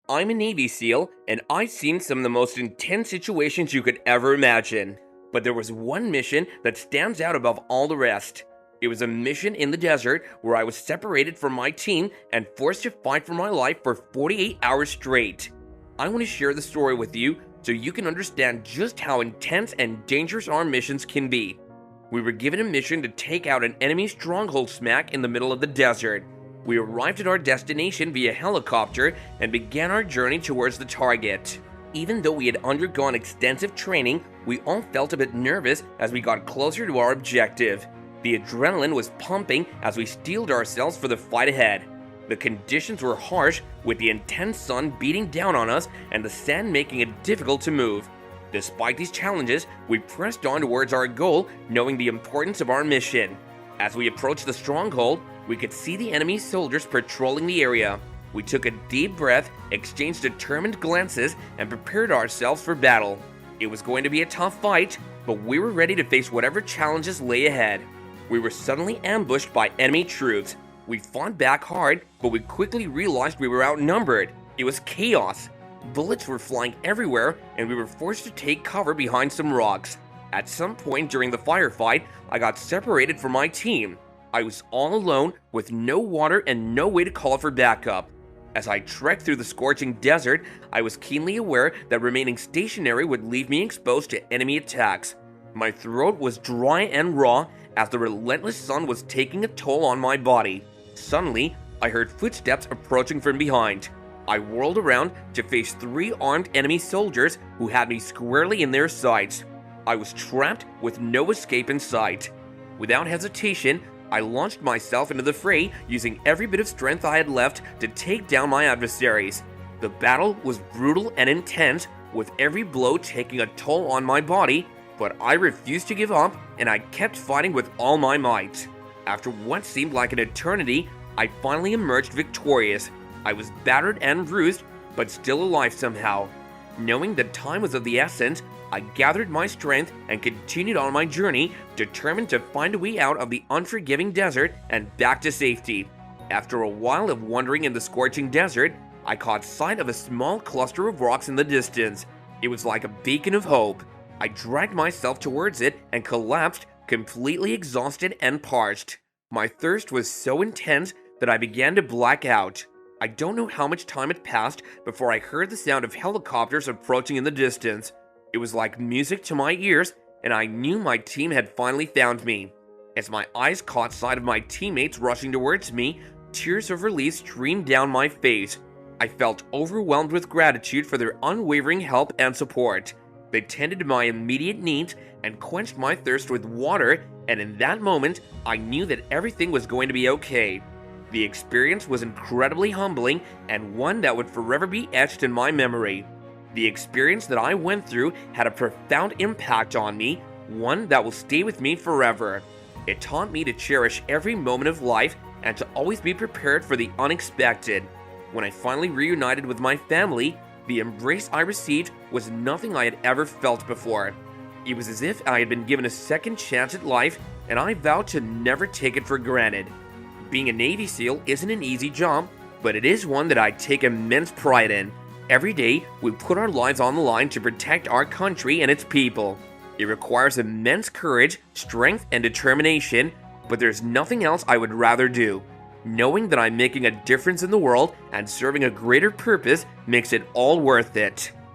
I'm a Navy SEAL, and I've seen some of the most intense situations you could ever imagine. But there was one mission that stands out above all the rest. It was a mission in the desert where I was separated from my team and forced to fight for my life for 48 hours straight. I want to share the story with you so you can understand just how intense and dangerous our missions can be. We were given a mission to take out an enemy stronghold smack in the middle of the desert. We arrived at our destination via helicopter and began our journey towards the target. Even though we had undergone extensive training, we all felt a bit nervous as we got closer to our objective. The adrenaline was pumping as we steeled ourselves for the fight ahead. The conditions were harsh, with the intense sun beating down on us and the sand making it difficult to move. Despite these challenges, we pressed on towards our goal, knowing the importance of our mission. As we approached the stronghold, we could see the enemy soldiers patrolling the area. We took a deep breath, exchanged determined glances, and prepared ourselves for battle. It was going to be a tough fight, but we were ready to face whatever challenges lay ahead. We were suddenly ambushed by enemy troops. We fought back hard, but we quickly realized we were outnumbered. It was chaos. Bullets were flying everywhere, and we were forced to take cover behind some rocks. At some point during the firefight, I got separated from my team. I was all alone with no water and no way to call for backup. As I trekked through the scorching desert, I was keenly aware that remaining stationary would leave me exposed to enemy attacks. My throat was dry and raw as the relentless sun was taking a toll on my body. Suddenly, I heard footsteps approaching from behind. I whirled around to face 3 armed enemy soldiers who had me squarely in their sights. I was trapped with no escape in sight. Without hesitation, I launched myself into the fray, using every bit of strength I had left to take down my adversaries. The battle was brutal and intense, with every blow taking a toll on my body, but I refused to give up, and I kept fighting with all my might. After what seemed like an eternity, I finally emerged victorious. I was battered and bruised, but still alive somehow. Knowing that time was of the essence, I gathered my strength and continued on my journey, determined to find a way out of the unforgiving desert and back to safety. After a while of wandering in the scorching desert, I caught sight of a small cluster of rocks in the distance. It was like a beacon of hope. I dragged myself towards it and collapsed, completely exhausted and parched. My thirst was so intense that I began to black out. I don't know how much time had passed before I heard the sound of helicopters approaching in the distance. It was like music to my ears, and I knew my team had finally found me. As my eyes caught sight of my teammates rushing towards me, tears of relief streamed down my face. I felt overwhelmed with gratitude for their unwavering help and support. They tended to my immediate needs and quenched my thirst with water, and in that moment, I knew that everything was going to be okay. The experience was incredibly humbling and one that would forever be etched in my memory. The experience that I went through had a profound impact on me, one that will stay with me forever. It taught me to cherish every moment of life and to always be prepared for the unexpected. When I finally reunited with my family, the embrace I received was nothing I had ever felt before. It was as if I had been given a second chance at life, and I vowed to never take it for granted. Being a Navy SEAL isn't an easy job, but it is one that I take immense pride in. Every day, we put our lives on the line to protect our country and its people. It requires immense courage, strength, and determination, but there's nothing else I would rather do. Knowing that I'm making a difference in the world and serving a greater purpose makes it all worth it.